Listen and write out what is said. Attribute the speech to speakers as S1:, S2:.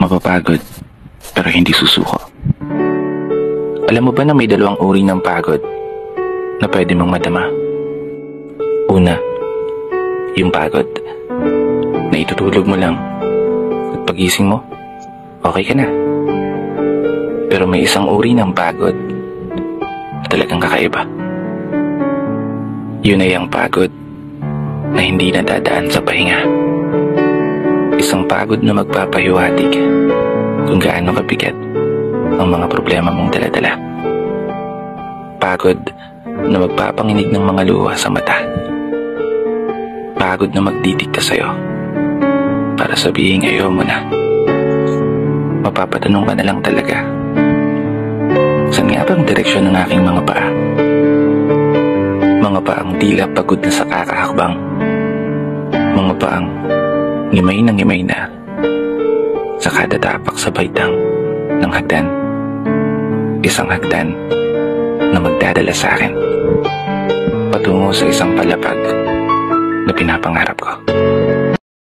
S1: Mapapagod, pero hindi susuko. Alam mo ba na may dalawang uri ng pagod na pwede mong madama? Una, yung pagod na itutulog mo lang at pagising mo, okay ka na. Pero may isang uri ng pagod na talagang kakaiba. Yun ay ang pagod na hindi nadadaan sa pahinga. Isang pagod na magpapahiwatig kung gaano kabigat ang mga problema mong daladala. Pagod na magpapanginig ng mga luha sa mata. Pagod na magdidikta sa'yo para sabihin ayaw mo na. Mapapatanong ka na lang talaga, saan nga ba ang direksyon ng aking mga paa? Mga paang tila pagod na sa kakahakbang. Mga paang ngimay na sa kada tapak sa baitang ng hagdan. Isang hagdan na magdadala sa akin patungo sa isang palapag na pinapangarap ko.